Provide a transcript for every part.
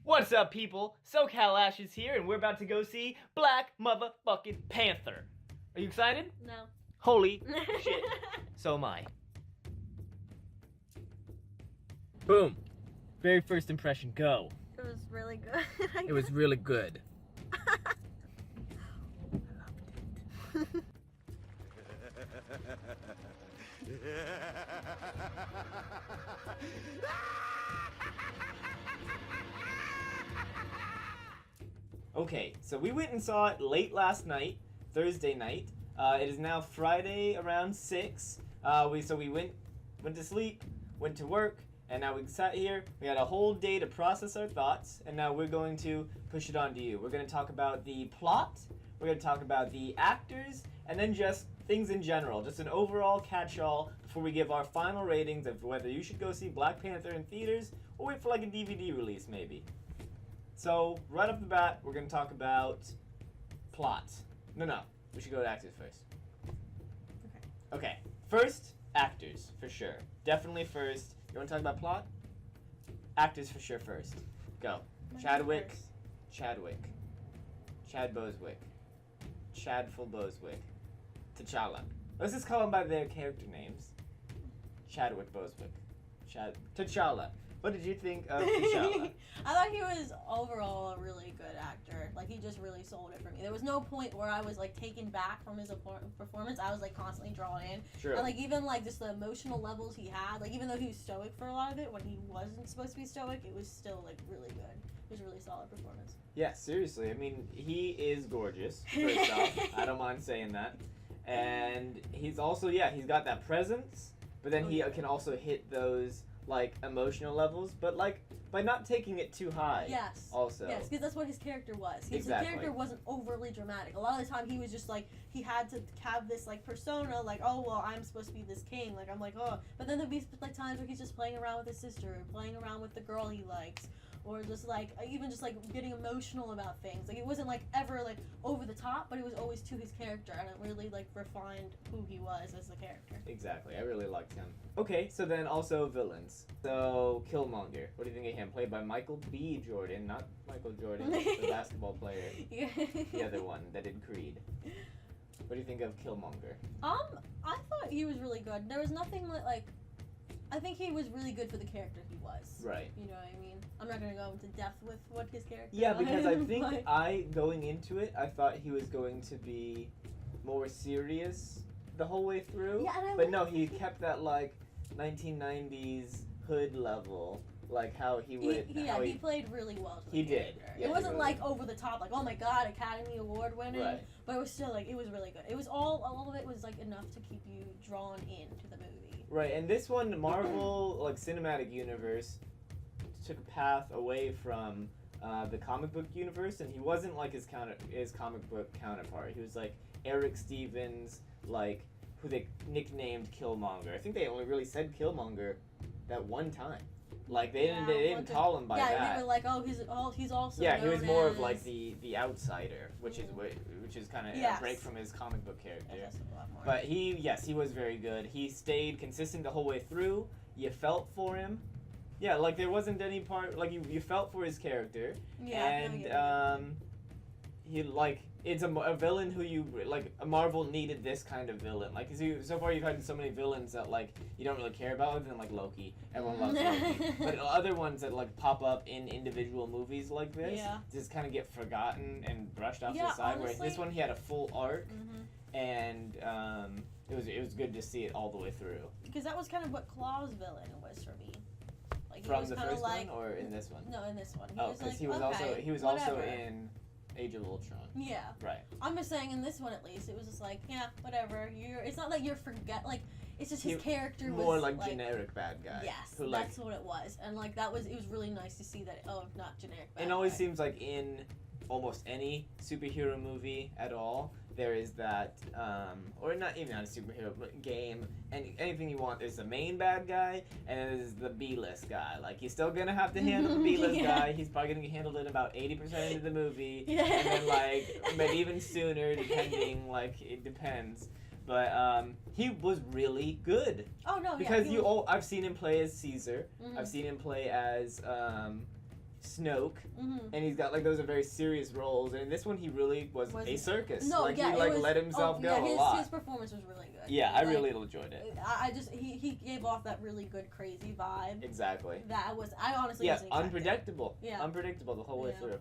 What's up, people? SoCalAshez here, and we're about to go see Black Motherfucking Panther. Are you excited? No. Holy shit. So am I. Boom. Very first impression, go. It was really good. It was really good. Okay, so we went and saw it late last night, Thursday night. It is now Friday around 6. We went to sleep, went to work, and now we sat here. We had a whole day to process our thoughts, and now we're going to push it on to you. We're going to talk about the plot, we're going to talk about the actors, and then just things in general. Just an overall catch-all before we give our final ratings of whether you should go see Black Panther in theaters or wait for like a DVD release maybe. So, right off the bat, we're going to talk about plot. No. We should go to actors first. Okay. First, actors, for sure. Definitely first. You want to talk about plot? Actors for sure first. Go. Chadwick. Chad Boswick. Chadful Boswick. T'Challa. Let's just call them by their character names. Chadwick Boswick. T'Challa. What did you think of T'Challa? I thought he was overall a really good actor. Like, he just really sold it for me. There was no point where I was, like, taken back from his performance. I was, like, constantly drawn in. True. And, like, even, like, just the emotional levels he had, like, even though he was stoic for a lot of it, when he wasn't supposed to be stoic, it was still, like, really good. It was a really solid performance. Yeah, seriously. I mean, he is gorgeous, first off. I don't mind saying that. And he's also, he's got that presence, but then he can also hit those like emotional levels, but like by not taking it too high. Yes. Also. Yes, because that's what his character was. His character wasn't overly dramatic. A lot of the time, he was just like he had to have this like persona, like I'm supposed to be this king. Like I'm like but then there'd be like times where he's just playing around with his sister, or playing around with the girl he likes, or just like even just like getting emotional about things. Like it wasn't like ever like over the top, but it was always to his character, and it really like refined who he was as the character. Exactly. I really liked him. Okay, so then also villains. So, Killmonger. What do you think of him? Played by Michael B. Jordan, not Michael Jordan, the basketball player. Yeah. The other one that did Creed. What do you think of Killmonger? I thought he was really good. There was nothing like I think he was really good for the character he was. Right. You know what I mean? I'm not going to go into depth with what his character was. Yeah, because I think going into it, I thought he was going to be more serious the whole way through. Yeah, but no, he kept that like 1990s hood level, like how he would. He played really well. To the character. Did. Yeah, it wasn't like over the top, like oh my god, Academy Award winning. Right. But it was still like it was really good. It was all of it was like enough to keep you drawn into the movie. Right, and this one, Marvel like cinematic universe took a path away from the comic book universe, and he wasn't like his comic book counterpart. He was like Eric Stevens, like who they nicknamed Killmonger. I think they only really said Killmonger that one time. Like they didn't call him by that. Yeah, they were like, he's also. Yeah, he was more of like the outsider, which is kind of a break from his comic book character. That's a lot more. But he was very good. He stayed consistent the whole way through. You felt for him. Yeah, like there wasn't any part like you felt for his character. Yeah. And he like it's a villain who you like. Marvel needed this kind of villain. Like so far you've had so many villains that like you don't really care about, other than like Loki. Everyone loves Loki. But other ones that like pop up in individual movies like this just kind of get forgotten and brushed off to the side. Honestly, where this one he had a full arc, and it was good to see it all the way through. Because that was kind of what Claw's villain was for me. Like, from the first one or in this one? No, in this one. Because he was also in Age of Ultron. Yeah. Right. I'm just saying in this one at least, it was just like, whatever. It's not like you're it's just his character was more like generic bad guy. Yes, that's what it was. And like it was really nice to see that not generic bad guy. It always seems like in almost any superhero movie at all, there is that, or not even on a superhero game, anything you want, there's the main bad guy, and there's the B-list guy. Like, you're still gonna have to handle the B-list guy, he's probably gonna get handled in about 80% of the movie, and then, like, maybe even sooner, depending, like, it depends. But he was really good. Oh, no, because I've seen him play as Caesar, I've seen him play as, Snoke, and he's got like those are very serious roles. And in this one, he really was a circus. No, like yeah, he like let himself go a lot. His performance was really good. Yeah, I really enjoyed it. He gave off that really good crazy vibe. Exactly. I honestly wasn't expecting. Unpredictable. Yeah, unpredictable the whole way through.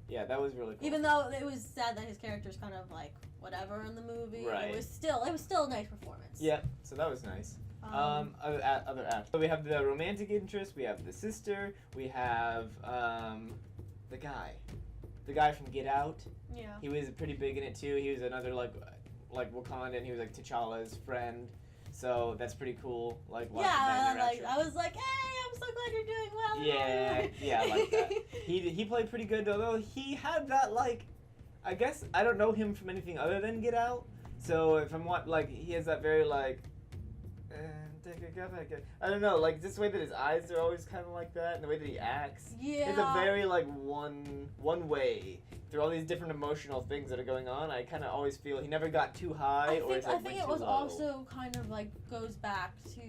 Yeah, that was really cool. Even though it was sad that his character's kind of like whatever in the movie, right. it was still a nice performance. Yeah, so that was nice. Other actors. So we have the romantic interest, we have the sister, we have the guy from Get Out. Yeah. He was pretty big in it too. He was another like Wakandan. He was like T'Challa's friend. So that's pretty cool. Like I was like, hey, I'm so glad you're doing well. Yeah, I like that. He played pretty good, although he had that like, I guess I don't know him from anything other than Get Out. So if I'm he has that very like. I don't know, like this way that his eyes are always kind of like that, and the way that he acts. Yeah. It's a very like one way through all these different emotional things that are going on. I kind of always feel he never got too high I think it was low. Also kind of like goes back to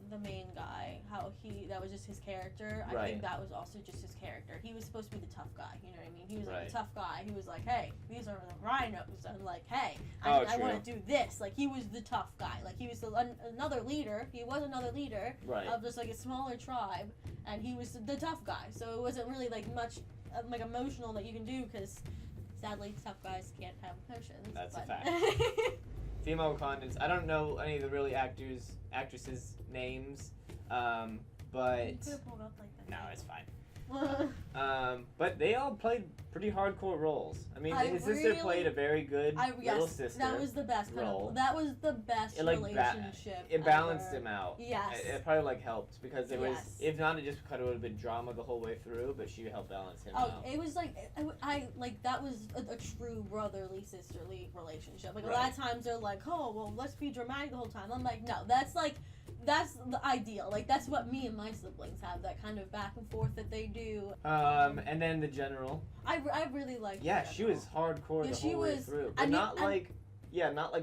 the main guy, how that was just his character. I think that was also just his character. He was supposed to be the tough guy, you know what I mean? He was like the tough guy. He was like, hey, these are the rhinos. And like, hey, I want to do this. Like, he was the tough guy. Like, he was another leader. He was another leader of just like a smaller tribe, and he was the tough guy. So it wasn't really like much like emotional that you can do, because sadly tough guys can't have emotions. That's a fact. Female Wakandans. I don't know any of the really actresses' names, but no, it's fine. But they all played pretty hardcore roles. I mean, his sister played a very good little sister. That was the best role. That was the best relationship. It balanced him out. Yes. It probably like helped, because it was, if not, it just kind of would have been drama the whole way through. But she helped balance him out. It was like that was a true brotherly sisterly relationship. Like a lot of times they're like, oh well, let's be dramatic the whole time. I'm like, no, that's the ideal. Like, that's what me and my siblings have, that kind of back and forth that they do. And then the general. I really liked. Yeah, she was hardcore the whole way through, but not like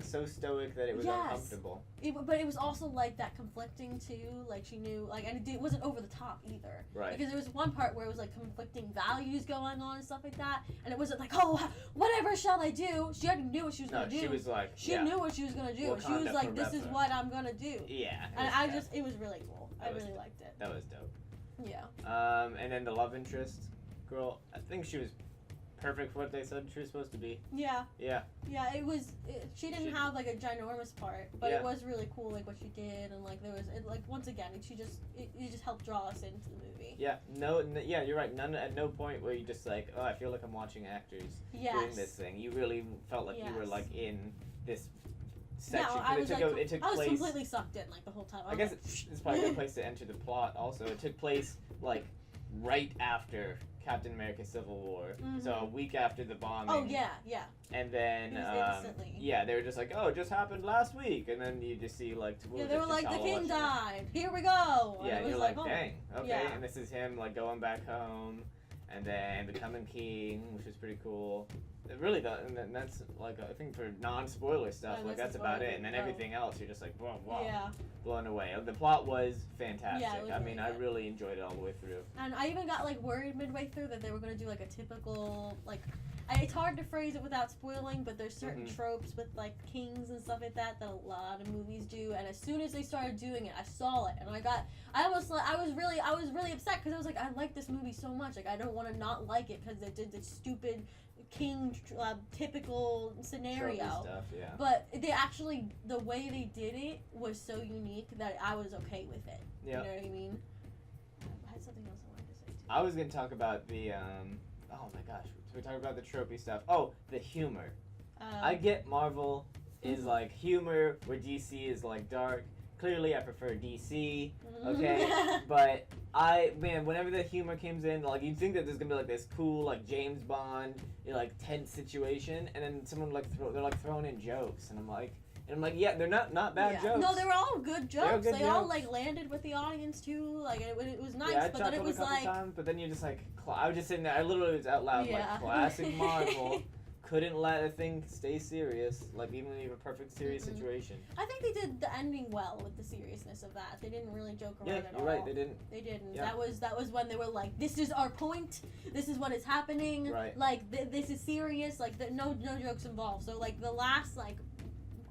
so stoic that it was uncomfortable. But it was also like that conflicting too. Like, she knew, like, and it wasn't over the top either. Right. Because there was one part where it was like conflicting values going on and stuff like that, and it wasn't like, oh, whatever shall I do? She already knew what she was gonna do. She was like, she knew what she was gonna do. Wakanda, she was like, this is what I'm gonna do. Yeah. And it was really cool. I really liked it. That was dope. Yeah. And then the love interest girl, I think she was perfect for what they said she was supposed to be. Yeah. Yeah. Yeah, she didn't have like a ginormous part, but it was really cool, like what she did, and like there was once again, it just helped draw us into the movie. Yeah. Yeah, you're right. At no point were you just like, oh, I feel like I'm watching actors doing this thing. You really felt like you were like in this section. No, I was place, completely sucked in like the whole time. I guess it's probably a good place to enter the plot. Also, it took place like right after Captain America: Civil War, so a week after the bombing. Oh yeah. And then they were just like, oh, it just happened last week, and then you just see like they were like, the king died. Here we go. Yeah, and you're like, dang, okay. Yeah. And this is him like going back home, and then becoming king, which is pretty cool. Really, and that's like, I think for non-spoiler stuff, like that's about it. And then everything else, you're just like, wow, blown away. The plot was fantastic. Yeah, it was really I really enjoyed it all the way through. And I even got like worried midway through that they were gonna do like a typical like. It's hard to phrase it without spoiling, but there's certain tropes with like kings and stuff like that a lot of movies do. And as soon as they started doing it, I saw it, and I was really upset, because I was like, I like this movie so much, like I don't want to not like it because they did this stupid king typical scenario stuff, yeah. But the way they did it was so unique that I was okay with it. You know what I mean? I had something else I wanted to say too. I was gonna talk about the oh my gosh, so we talked about the tropey stuff. Oh, the humor. I get Marvel is like humor where DC is like dark. Clearly I prefer DC, okay? But whenever the humor comes in, like, you'd think that there's gonna be like this cool, like, James Bond, like, tense situation, and then someone they're throwing in jokes, and I'm like, yeah, they're not bad jokes. No, they were all good jokes. They all like landed with the audience too. Like it was nice, I but then it was a couple times, but then you're just like, I was just sitting there, I literally was out loud like, classic Marvel. couldn't let a thing stay serious, like even when you have a perfect serious situation. I think they did the ending well with the seriousness of that. They didn't really joke around at all. Yeah, you're right. They didn't. They didn't. Yeah. That was when they were like, "This is our point. This is what is happening. Right. Like this is serious. Like no jokes involved." So like the last like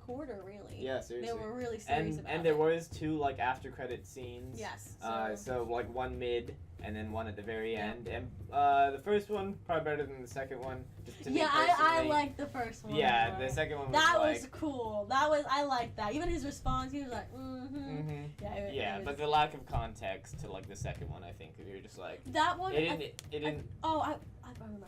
quarter really. Yeah, seriously. They were really serious about it. And there was 2 like after credit scenes. Yes. So like one mid and then one at the very end. And the first one probably better than the second one. Just to me I liked the first one. Yeah, the second one was that like, was cool. I liked that. Even his response, he was like, Yeah. But the lack of context to like the second one, I think, you're just like that one. It didn't. I remember what I was going to say.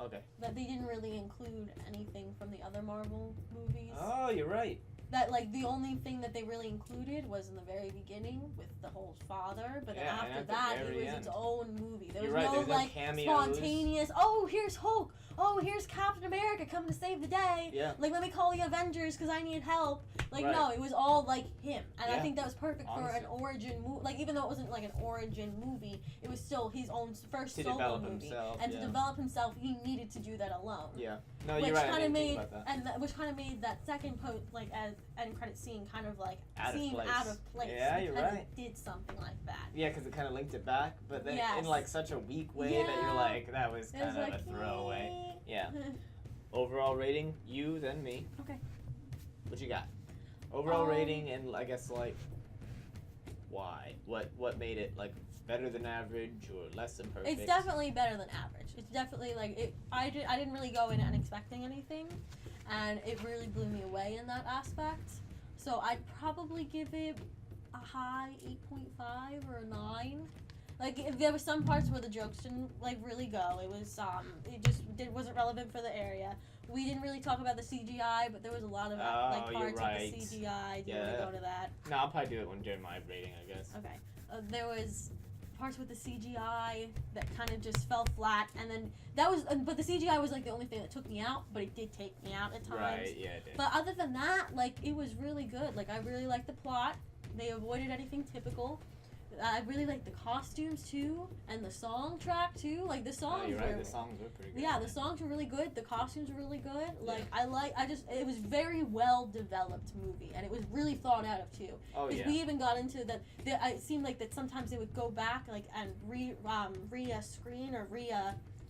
Okay. That they didn't really include anything from the other Marvel movies. Oh, you're right. That like the only thing that they really included was in the very beginning with the whole father, but then after that it was its own movie. There was no like spontaneous. Oh, here's Hulk. Oh, here's Captain America coming to save the day. Yeah. Like, let me call the Avengers because I need help. Like, no, it was all like him, and I think that was perfect for an origin movie. Like, even though it wasn't like an origin movie, it was still his own first solo movie. And to develop himself, he needed to do that alone. Yeah. No, you're right. I didn't think about that. Which kind of made that second like as end credit scene kind of like seem out of place. Yeah, you're right. It did something like that. Yeah, because it kind of linked it back, but then in like such a weak way that you're like, that was kind of like, a throwaway. Yeah. Overall rating, you then me. Okay. What you got? Overall rating, and I guess like why? What made it like better than average or less than perfect? It's definitely better than average. It's definitely like it. I didn't really go in unexpecting anything, and it really blew me away in that aspect. So I'd probably give it a high 8.5 or a 9. Like, there were some parts where the jokes didn't like really go. It was wasn't relevant for the area. We didn't really talk about the CGI, but there was a lot of like parts of the CGI. Do you want to go to that? No, I'll probably do it when during my rating, I guess. Okay. There was parts with the CGI that kind of just fell flat, and then but the CGI was like the only thing that took me out, but it did take me out at times. Right, yeah, it did. But other than that, like, it was really good. Like, I really liked the plot. They avoided anything typical. I really liked the costumes too, and the song track too. Like, the songs you're right, the songs were pretty good. Yeah, the songs were really good. The costumes were really good. Like, it was very well developed movie, and it was really thought out of too. Oh, yeah. Because we even got into that. It seemed like that sometimes they would go back like and re-screen or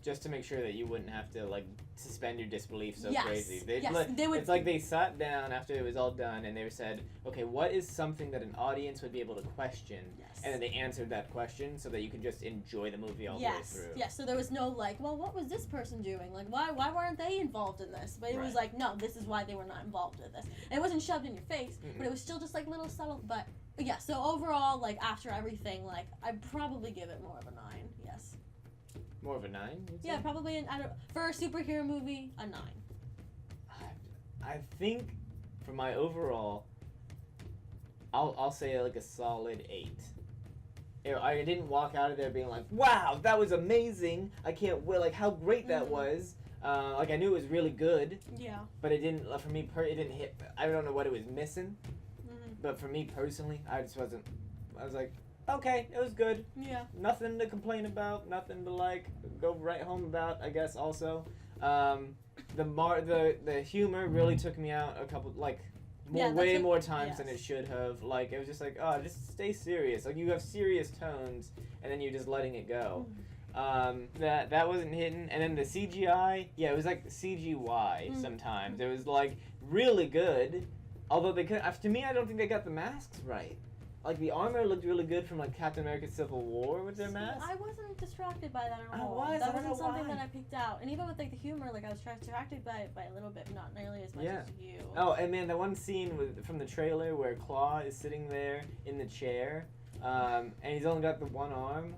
just to make sure that you wouldn't have to like suspend your disbelief so yes. crazy. They would. It's like they sat down after it was all done and they said, okay, what is something that an audience would be able to question? Yes. And then they answered that question so that you could just enjoy the movie all the way through. Yes. So there was no like, well, what was this person doing? Like, why weren't they involved in this? But it was like, no, this is why they were not involved in this. And it wasn't shoved in your face, but it was still just like little subtle. But yeah, so overall, like after everything, like I'd probably give it more of a 9. Yes. More of a 9? Yeah, probably for a superhero movie, a 9. I think for my overall, I'll say like a solid 8. I didn't walk out of there being like, wow, that was amazing. I can't wait, like how great that was. Like I knew it was really good. Yeah. But it didn't, for me, it didn't hit. I don't know what it was missing. But for me personally, I just wasn't. I was like, okay, it was good. Yeah. Nothing to complain about. Nothing to like go right home about. I guess also, the humor really took me out a couple way more times than it should have. Like it was just like, oh, just stay serious. Like you have serious tones, and then you're just letting it go. That wasn't hitting. And then the CGI, yeah, it was like CGY sometimes. It was like really good. Although they could, to me, I don't think they got the masks right. Like the armor looked really good from like Captain America: Civil War with their masks. I wasn't distracted by that at all. That wasn't something that I picked out. And even with like the humor, like I was distracted by it by a little bit, but not nearly as much as you. Oh, and man, that one scene from the trailer where Claw is sitting there in the chair, and he's only got the one arm.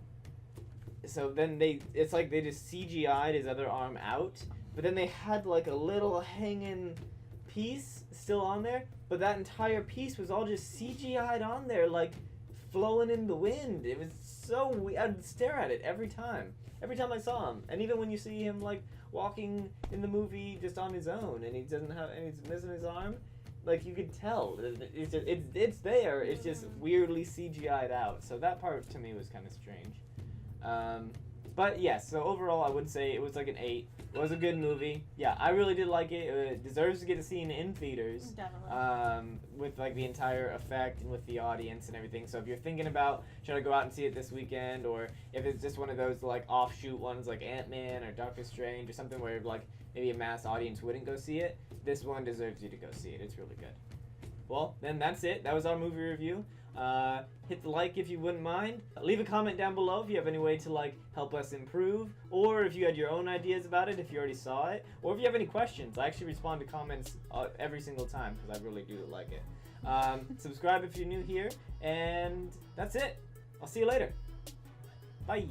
So then it's like they just CGI'd his other arm out, but then they had like a little hanging piece still on there, but that entire piece was all just CGI'd on there, like flowing in the wind. It was so weird. I'd stare at it every time I saw him. And even when you see him like walking in the movie just on his own, and he's missing his arm, like you could tell it's there. It's just weirdly CGI'd out. So that part to me was kind of strange. But yes, so overall I would say it was like an 8. It was a good movie. Yeah, I really did like it. It deserves to get a scene in theaters. Definitely. With like the entire effect and with the audience and everything. So if you're thinking about should I go out and see it this weekend, or if it's just one of those like offshoot ones like Ant-Man or Doctor Strange or something where like maybe a mass audience wouldn't go see it, this one deserves you to go see it. It's really good. Well, then that's it. That was our movie review. Hit the like if you wouldn't mind. Leave a comment down below if you have any way to like help us improve, or if you had your own ideas about it if you already saw it, or if you have any questions. I actually respond to comments every single time because I really do like it. Subscribe if you're new here, and that's it. I'll see you later. Bye.